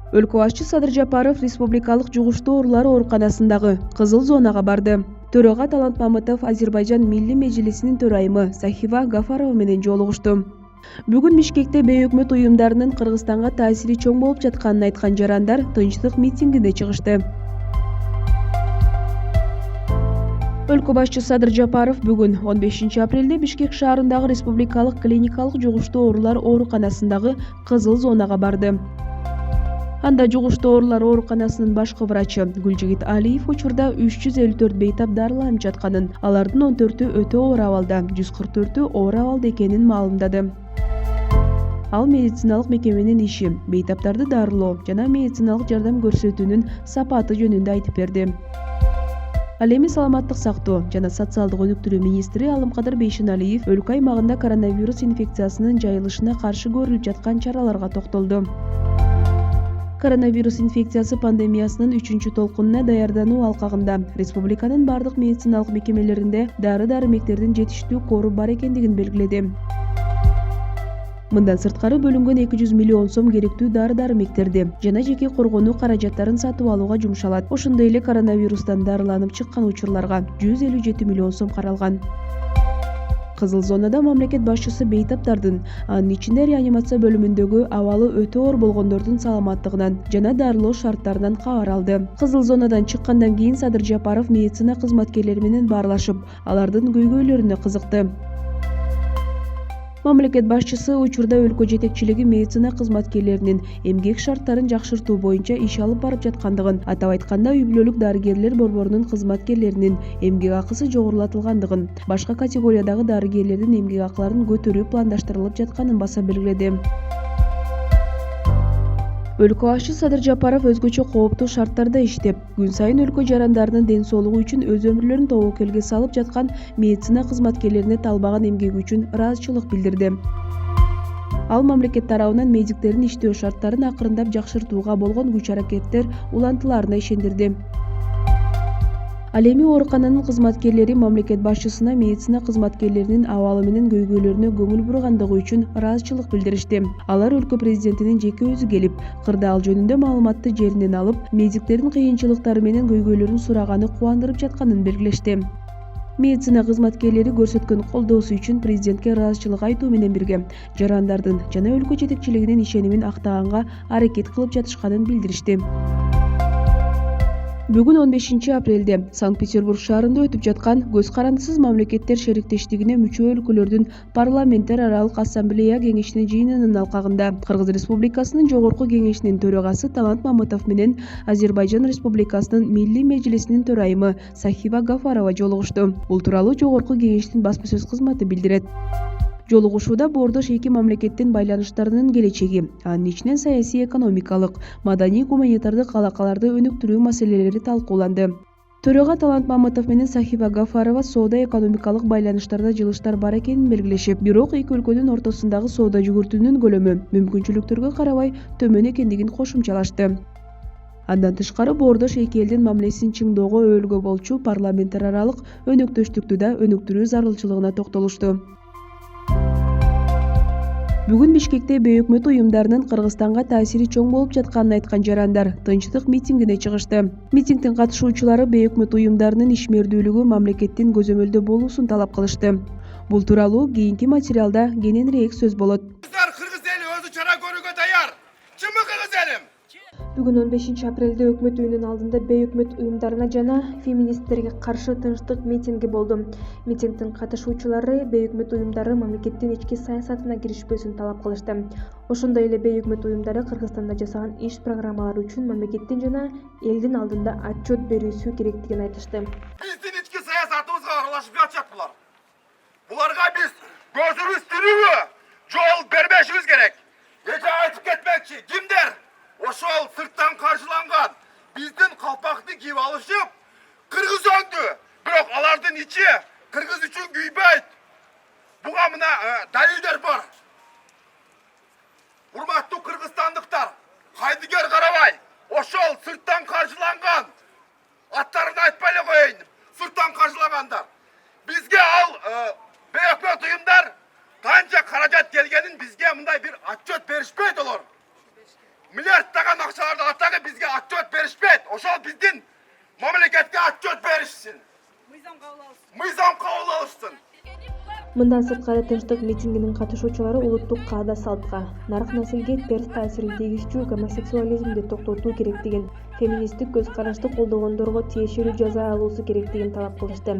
Өлкө башчы Садыр Жапаров республикалык жугуштуу оорулар ооруканасындагы кызыл зонага барды. Төрага Талант Мамытов Азербайжан Милли Мejlisинин төрайымы Сахива Гафарова менен жолугушту. Бүгүн Бишкекте бейөкмөт уюмдарынын Кыргызстанга таасири чоң болуп жатканын айткан жарандар тынчтык митингине чыгышты. Өлкө башчы Садыр Жапаров бүгүн 15 апрелде Бишкек шаарындагы республикалык клиникалык жугуштуу оорулар ооруканасындагы кызыл зонага барды. Анда жугуштуу оорулар ооруканасынын башкы врачы Гүлжигит Алиев учурда 354 бейтап дарыланып жатканын, алардын 14-ü өтө оор абалда, 144-ü оор абалда экенин маалымдады. Ал медициналык мекеменин иши, бейтаптарды дарылоо жана медициналык жардам көрсөтүүнүн сапаты жөнүндө айтып берди. Ал эми саламаттык сактоо жана социалдык өнүктүрүү министри Алымкадыр Бейшеналиев өлкө аймагында коронавирус инфекциясынын жайылышына каршы көрүлүп жаткан чараларга токтолду. Коронавирус инфекциясы пандемиясынын 3-чү толкунуна даярдануу алкагында республиканын бардык медициналык мекемелеринде дары-дармектердин жетиштүү кору бар экендигин белгиледи. Мындан сырткары бөлүнгөн 200 миллион сом керектүү дары-дармектерди жана жеке коргонуу каражаттарын сатып алууга жумшалат. Ошондой эле коронавирустан дарыланып чыккан учурларга 157 миллион сом каралган. Кызыл зонада мамлекет башчысы бейтаптардын, анын ичинде реанимация бөлүмүндөгү абалы өтө оор болгондордун саламаттыгынан жана дарылоо шарттарынан кабар алды. Кызыл зонадан чыккандан кийин Садыр Жапаров медицина кызматкерлери менен баарлашып, алардын көйгөйлөрүнө кызыкты. Мамлекет башчысы учурда өлкө жетекчилиги медицина кызматкерлеринин эмгек шарттарын жакшыртуу боюнча иш алып барып жаткандыгын, атап айтканда үй-бүлөлүк дарыгерлер борборунун кызматкерлеринин эмгек акысы жогорулатылгандыгын, башка категориядагы дарыгерлердин эмгек акыларын көтөрүү пландаштырылып жатканын баса белгиледи. Өлкө башчы Садыр Жапаров өзгөчө кооптуу шарттарда иштеп, күн сайын өлкө жарандарынын ден соолугу үчүн өз өмүрлөрүн тобокелге салып жаткан медицина кызматкерлерине талбаган эмгеги үчүн ыраазычылык билдирди. Ал мамлекет тарабынан медиктердин иштөө шарттарын акырындап жакшыртууга болгон күч-аракеттер улантыларына ишендирди. Ал эми оорукананын кызматкерлери мамлекет башчысына медицина кызматкерлеринин абалы менен көйгөйлөрүнө көңүл бургандыгы үчүн ыраазычылык билдиришти. Алар өлкө президентинин жеке өзү келип, кырда ал жөнүндө маалыматты жеринен алып, медиктердин кыйынчылыктары менен көйгөйлөрүн сураганы кубандырып жатканын белгилешти. Медицина кызматкерлери көрсөткөн колдоосу үчүн президентке ыраазычылык айтуу менен бирге жарандардын жана өлкө жетекчилигинин ишенимин актаганга аракет кылып жатышканын билдиришти. Бүгүн 15 апрелде Санкт-Петербург шаарында өтүп жаткан Көз карандысыз мамлекеттер шериктештигине мүчө өлкөлөрдүн парламенттер аралык ассамблея кеңешинин жыйынынын алкагында Кыргыз Республикасынын жогорку кеңешинин төрагасы Талант Мамытов менен Азербайжан Республикасынын Милли Мejlisинин төрайымы Сахива Гафарова жолугушту. Бул тууралуу жогорку кеңештин басма сөз кызматы билдирет. Жолугушууда боордош эки мамлекеттин байланыштарынын келечеги, анын ичинен саясий, экономикалык, маданий, гуманитардык алакаларды өнүктүрүү маселелери талкууланды. Төрага Талант Мамытов менен Сахива Гафарова соода-экономикалык байланыштарда жылыштар бар экенин белгилешип, бирок эки өлкөнүн ортосундагы соода жүгүртүүнүн көлөмү мүмкүнчүлүктөргө карабай төмөн экендигин кошумчалашты. Андан тышкары боордош эки элдин мамилесин чыңдоого өбөлгө болчу парламенттер аралык өнөктөштүктү да өнүктүрүү зарылчылыгына токтолушту. Бүгүн Бишкекте бейөкмөт уюмдарынын Кыргызстанга таасири чоң болуп жатканын айткан жарандар тынчтык митингине чыгышты. Митингдин катышуучулары бейөкмөт уюмдарынын ишмердүүлүгү мамлекеттин көзөмөлдө болуусун талап кылышты. Бул тууралуу кийинки материалда кененирээк сөз болот. Кыргыз эли өзү чара көрүүгө даяр. Чынбы кыргыз элим? Бүгүн 15 апрелде өкмөт үйүнүн алдында бейөкмөт уюмдарына жана феминисттерге каршы тынчтык митинги болду. Митингдин катышуучулары бейөкмөт уюмдары мамлекеттин ички саясатына киришпөсүн талап кылышты. Ошондой эле бейөкмөт уюмдары Кыргызстанда жасаган иш программалары үчүн мамлекеттин жана элдин алдында отчет берүүсү керектигин айтышты. Биздин ички саясатыбызга аралашып жатышат булар. Буларга биз көзүбүз тирүүбү жол бербешибиз керек. Эже айтып кетмекчи, кимдер ошол сырттан каршыланган биздин калпакты кийип алышып, кыргыз өңдү, бирок алардын ичи кыргыз үчүн күйбөйт. Буга мына далилдер бар. Урматтуу кыргызстандыктар, кайдыгер карабай, ошол сырттан каршыланган аттарын айтпай эле коеюн. Сырттан каршылагандар. Бизге ал бейөкмөт уюмдар канча каражат келгенин бизге мындай бир отчет беришпейт олар. Миллиардтаган акчаларды Мындан сырткары тынчтык митингинин катышуучулары улуттук каада салтка, нарк населге терс таасирин тийгизчү гомосексуализмди токтотуу керектигин, феминисттик көз карашты колдогондорго тиешелүү жаза алуусу керектигин талап кылышты.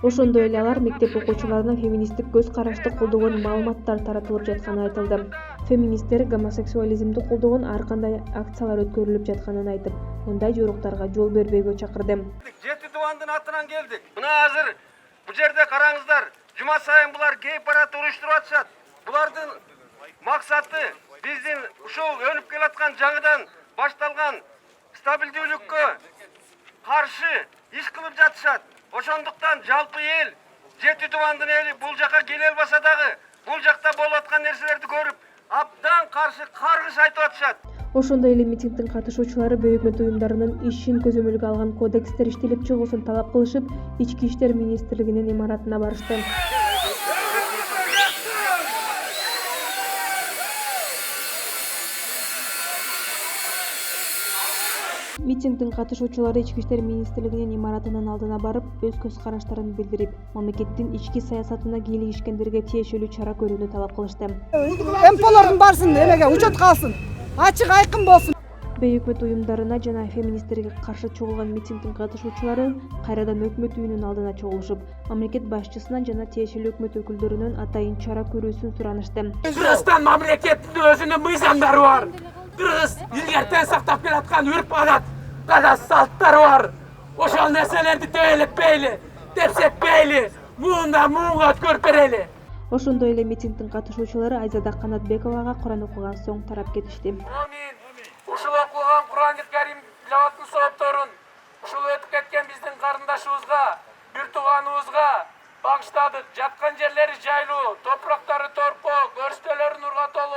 Ошондой эле алар мектеп окуучуларына феминисттик көз карашты колдогон маалыматтар таратылып жатканы айтылды. Феминисттер гомосексуализмди колдогон ар кандай акциялар өткөрүлүп жатканын айтып, мындай жоруктарга жол бербөөгө чакырды. Жети дубандын атынан келдик. Мына азыр бу жерде караңыздар. Жума сайын булар гей парад уруштуруп атышат. Булардын максаты биздин ушул өнүп келаткан жаңыдан башталган стабилдүүлүккө каршы иш кылып жатышат. Ошондуктан жалпы эл, жети дубандын эли бул жака келе албаса дагы, бул жакта болуп аткан нерселерди көрүп, абдан каршы каргыш айтып атышат. Ошондой эле митингдин катышуучулары бейөкмөт уюмдарынын ишин көзөмөлгө алган кодекстер иштелип чыгуусун талап кылышып, Ички иштер министрлигинин имаратына барышты. Митингдин катышуучулары Ички иштер министрлигинин имаратынын алдына барып, өз көз караштарын билдирип, мамлекеттин ички саясатына кийлигишкендерге тиешелүү чара көрүүнү талап кылышты. МПлордун барсын эмеге учет калсын, ачык айкын болсун. Бейөкмөт уюмдарына жана феминисттерге каршы чогулган митингдин катышуучулары кайрадан өкмөт үйүнүнүн алдына чогулушуп, мамлекет башчысынан жана тиешелүү өкмөт өкүлдөрүнөн атайын чара көрүүсүн суранышты. Кыргызстан мамлекетинин өзүнүн мыйзамдары бар. Кыргыз илгертен сактап келаткан үрп адат, салттары бар. Ошол нерселерди төөлөппейли, тепсетпейли, муунга өткөрүп берели. Ошондой эле митингдин катышуучулары Айзада Канатбековага Куран окуган соң тарап кетишти. Амин. Ушул окулган Куран Карим тилаваттын соопторун ушул өтүп кеткен биздин карындашыбызга, бир тууганыбызга багыштадык. Жаткан жерлери жайлуу, топурактары торкоо, көрүстөлөрү нурга толуу.